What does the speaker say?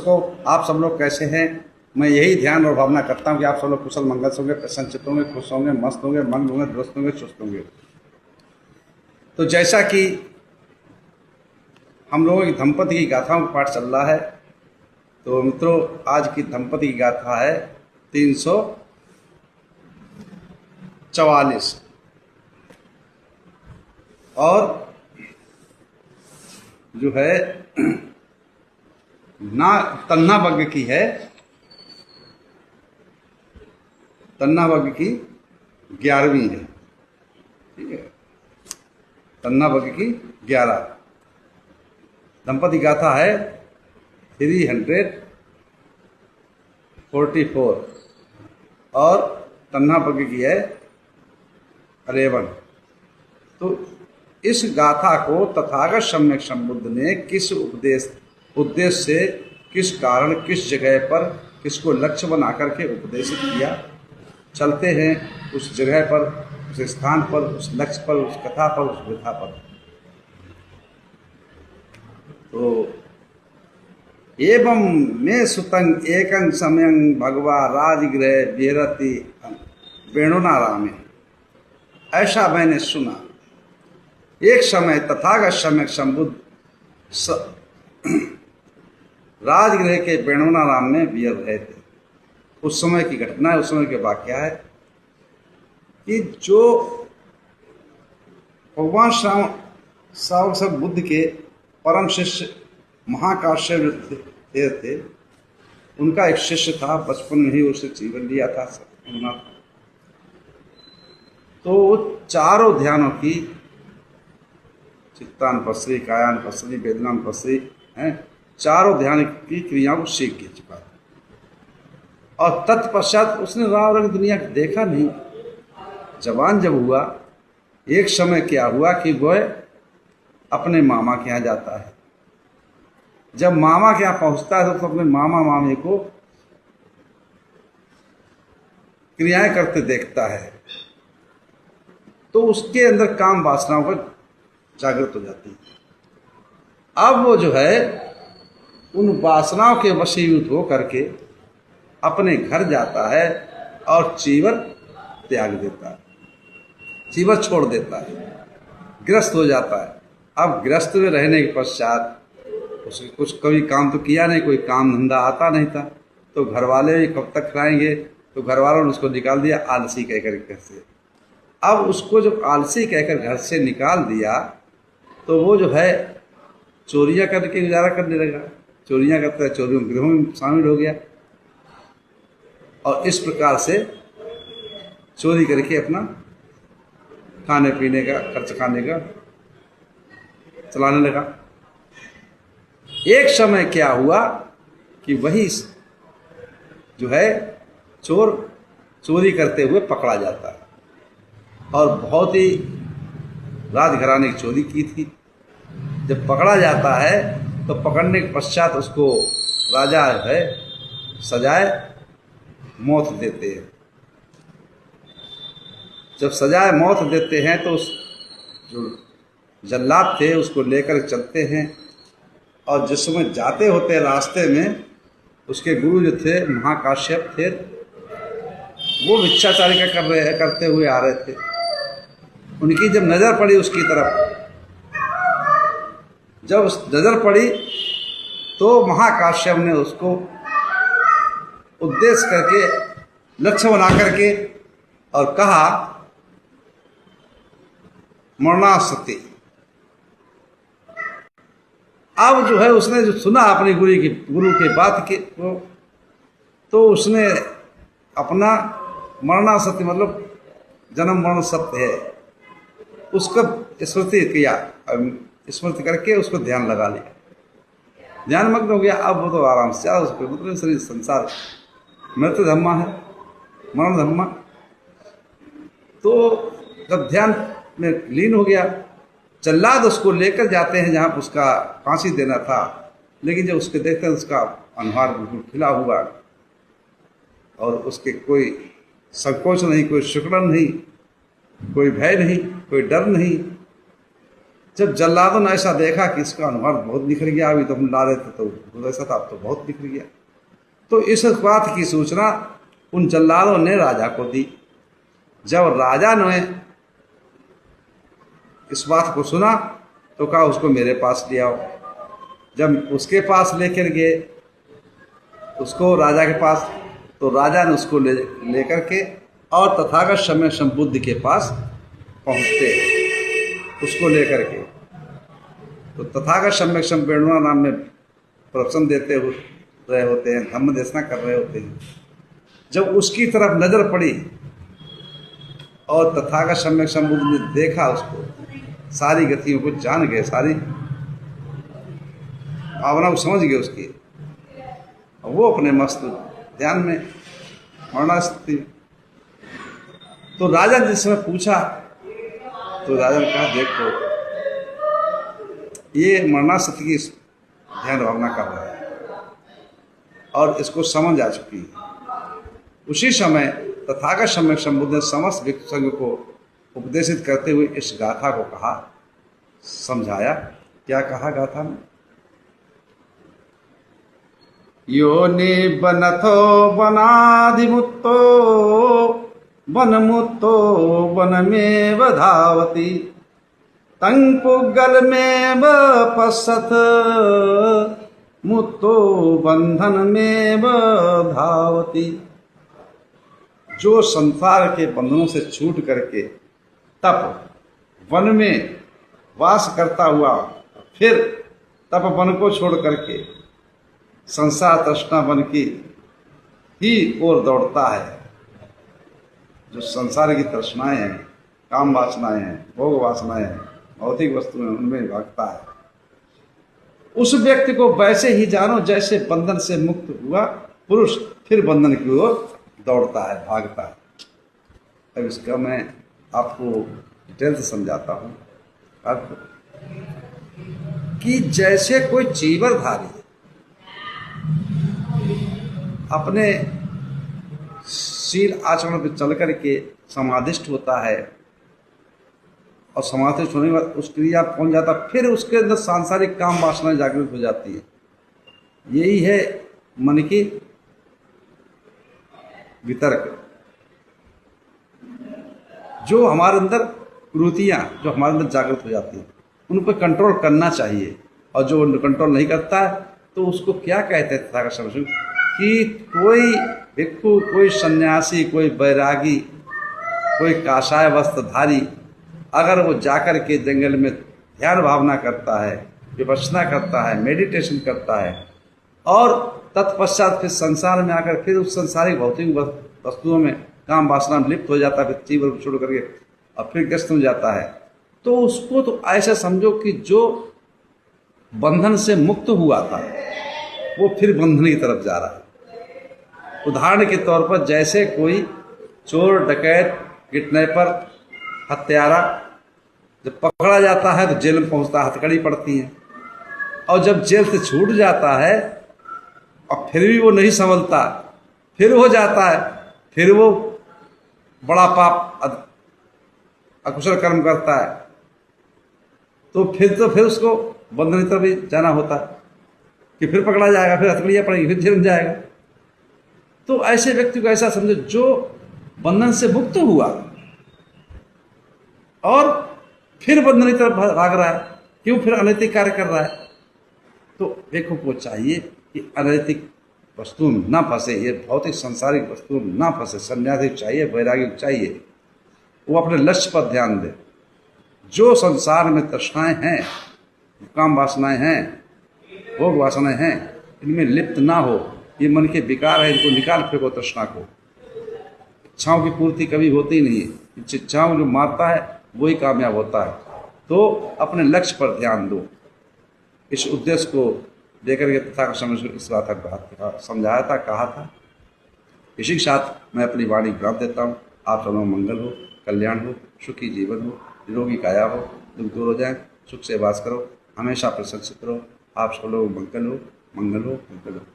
दर्शकों, आप सब लोग कैसे हैं? मैं यही ध्यान और भावना करता हूं कि आप सब लोग कुशल मंगल से होंगे, प्रसन्नचित्त होंगे, खुश होंगे, मस्त होंगे, मग्न होंगे, दुरुस्त होंगे, चुस्त होंगे। तो जैसा कि हम लोगों की दंपति की गाथाओं का पाठ चल रहा है, तो मित्रों आज की दंपति की गाथा है 344 और जो है ना तन्ना वर्ग की है। तन्ना वर्ग की 11वीं है, ठीक है। तन्ना वर्ग की 11 दंपति गाथा है 344 और तन्ना वर्ग की है 11। तो इस गाथा को तथागत सम्यक संबुद्ध ने किस उद्देश्य से, किस कारण, किस जगह पर, किसको लक्ष्य बना करके उपदेशित किया। चलते हैं उस जगह पर, उस स्थान पर, उस लक्ष्य पर, उस कथा पर, उस विधा पर। तो एवं मे सुतंग एकं समयं भगवा राजगृह विहरति वेणुनारामे। ऐसा मैंने सुना, एक समय तथागत सम्यक संबुद्ध राजगृह के वेणुनाराम में विहर रहे थे। उस समय की घटना है, उस समय के वाक्य है कि जो भगवान श्रावक बुद्ध के परम शिष्य महाकाश्यप थे, उनका एक शिष्य था, बचपन में ही उससे जीवन लिया था। तो चारों ध्यानों की, चित्तानुपस्री, कायानुपस्री, वेदनानुपस्री हैं, चारों ध्यान की क्रियाओं को सीख चुका था। और तत्पश्चात उसने राव रंग दुनिया देखा नहीं। जवान जब हुआ, एक समय क्या हुआ कि वह अपने मामा के यहाँ जाता है। जब मामा के यहाँ पहुंचता है तो अपने मामा मामी को क्रियाएं करते देखता है, तो उसके अंदर काम वासनाओं पर जागृत हो जाती है। अब वो जो है उन वासनाओं के वशीभूत हो करके अपने घर जाता है और चीवर त्याग देता है, चीवर छोड़ देता है, गृहस्थ हो जाता है। अब गृहस्थ में रहने के पश्चात उसने कुछ कभी काम तो किया नहीं, कोई काम धंधा आता नहीं था, तो घर वाले कब तक खिलाएंगे, तो घर वालों ने उसको निकाल दिया आलसी कहकर घर से। अब उसको जब आलसी कहकर घर से निकाल दिया तो वो जो है चोरियां करके गुजारा करने लगा। चोरियां करता है, चोरियों गृहों में शामिल हो गया और इस प्रकार से चोरी करके अपना खाने पीने का खर्च, खाने का चलाने लगा। एक समय क्या हुआ कि वही जो है चोर चोरी करते हुए पकड़ा जाता है, और बहुत ही राजघराने की चोरी की थी। जब पकड़ा जाता है तो पकड़ने के पश्चात उसको राजा है सजाए मौत देते हैं। जब सजाए मौत देते हैं तो उस जो जल्लाद थे उसको लेकर चलते हैं, और जिस समय जाते होते रास्ते में उसके गुरु जो थे महाकाश्यप थे, वो भिक्षाचारिका करते हुए आ रहे थे। उनकी जब नज़र पड़ी उसकी तरफ, जब नज़र पड़ी तो महाकाश्यप ने उसको उद्देश्य करके, लक्ष्य बना करके और कहा मरणासति। अब जो है उसने जो सुना अपने गुरु के बात के तो उसने अपना मरणासति मतलब जन्म मरण सत्य है, उसका स्मृति किया, स्मृति करके उसको ध्यान लगा लिया, ध्यान मग्न हो गया। अब वो तो आराम से उसको मतलब शरीर संसार मृत्यु धम्मा है, मरण धम्मा। तो जब ध्यान में लीन हो गया, जल्लाद उसको लेकर जाते हैं जहाँ उसका फांसी देना था, लेकिन जब उसके देखते हैं उसका अनुहार बिल्कुल खिला हुआ और उसके कोई संकोच नहीं, कोई सिकुड़न नहीं, कोई भय नहीं, कोई डर नहीं, जब जल्लादों ने ऐसा देखा कि इसका अनुहार बहुत निखर गया, अभी तो हम ला रहे थे तो ऐसा था, अब तो बहुत निखर गया, तो इस बात की सूचना उन जल्लादों ने राजा को दी। जब राजा ने इस बात को सुना तो कहा उसको मेरे पास ले आओ। जब उसके पास लेकर गए उसको राजा के पास, तो राजा ने उसको लेकर के और तथागत सम्यक संबुद्ध के पास पहुँचते उसको लेकर के, तो तथागत सम्यक संपूर्ण नाम में प्रवचन देते रहे होते हैं, धर्म देशना कर रहे होते हैं। जब उसकी तरफ नजर पड़ी और तथागत सम्यक संबुद्ध ने देखा उसको, सारी गतियों को जान गए, सारी भावना को समझ गए उसकी, और वो अपने मस्त ध्यान में मरणास्थिति। तो राजा ने जिस समय पूछा तो राजा ने कहा देखो ये मरणास्थिति की ध्यान भावना कर रहा है और इसको समझ आ चुकी है। उसी समय तथागत सम्यक संबुद्ध ने समस्त भिक्षु संघ को उपदेशित करते हुए इस गाथा को कहा, समझाया। क्या कहा गाथा में? योनि बनथो वनाधिमुत्तो वनमुत्तो वनमेव धावति तंपुगलमेव पश्यथ मुत्तो बंधनमेव धावति। जो संसार के बंधनों से छूट करके तप वन में वास करता हुआ फिर तप वन को छोड़ करके संसार तृष्णा वन की ही ओर दौड़ता है, जो संसार की तृष्णाएं हैं, काम वासनाएं हैं, भोग वासनाएं हैं, भौतिक वस्तुएं, उनमें भागता है, उस व्यक्ति को वैसे ही जानो जैसे बंधन से मुक्त हुआ पुरुष फिर बंधन की ओर दौड़ता है, भागता है। अब इसका मैं आपको डिटेल से समझाता हूँ आपको कि जैसे कोई चीवरधारी अपने शील आचरण पर चल करके समाधिष्ठ होता है और समाधिष्ठ होने के बाद उस क्रिया पहुंच जाता, फिर उसके अंदर सांसारिक काम वासना जागृत हो जाती है। यही है मन की वितर्क, जो हमारे अंदर कुरीतियां जो हमारे अंदर जागृत हो जाती हैं उन पर कंट्रोल करना चाहिए, और जो कंट्रोल नहीं करता है तो उसको क्या कहते हैं तथागत सम्यक कि कोई भिक्षु, कोई सन्यासी, कोई बैरागी, कोई काषाय वस्त्रधारी अगर वो जाकर के जंगल में ध्यान भावना करता है, विपश्यना करता है, मेडिटेशन करता है और तत्पश्चात फिर संसार में आकर फिर उस संसारिक भौतिक वस्तुओं में काम वासना में लिप्त हो जाता है, फिर जीवन को छोड़ करके और फिर ग्रस्त हो जाता है, तो उसको तो ऐसा समझो कि जो बंधन से मुक्त हुआ था वो फिर बंधन की तरफ जा रहा है। उदाहरण के तौर पर जैसे कोई चोर, डकैत, किडनैपर, हत्यारा जब पकड़ा जाता है तो जेल में पहुंचता है, हथकड़ी पड़ती है, और जब जेल से छूट जाता है और फिर भी वो नहीं संभलता, फिर हो जाता है, फिर वो बड़ा पाप अकुशल कर्म करता है, तो फिर उसको बंधन की तरफ भी जाना होता है कि फिर पकड़ा जाएगा, फिर हथकड़ियाँ पड़ेगी, फिर जेल में जाएगा। तो ऐसे व्यक्ति को ऐसा समझो जो बंधन से मुक्त हुआ और फिर बंधन की तरफ भाग रहा है, क्यों? फिर अनैतिक कार्य कर रहा है। तो व्यक्ति को चाहिए कि अनैतिक वस्तुओं में ना फंसे, ये भौतिक संसारिक वस्तुओं में ना फंसे। सन्यासी चाहिए, वैरागी चाहिए, वो अपने लक्ष्य पर ध्यान दे। जो संसार में तृष्णाएं हैं, काम वासनाएं हैं, भोग वासनाएं हैं, इनमें लिप्त ना हो। ये मन के विकार है, इनको निकाल फेंको तृष्णा को। इच्छाओं की पूर्ति कभी होती नहीं है, इच्छाओं जो मारता है वही कामयाब होता है। तो अपने लक्ष्य पर ध्यान दो। इस उद्देश्य को लेकर के तथागत सम्यक इस बात का समझाया था, कहा था। इसी के साथ मैं अपनी वाणी विराम देता हूँ। आप सब लोग मंगल हो, कल्याण हो, सुखी जीवन हो, निरोगी काया हो, दुख दूर हो जाए, सुख से वास करो, हमेशा प्रशंसित रहो। आप सब लोग मंगल हो, मंगल हो, मंगल हो।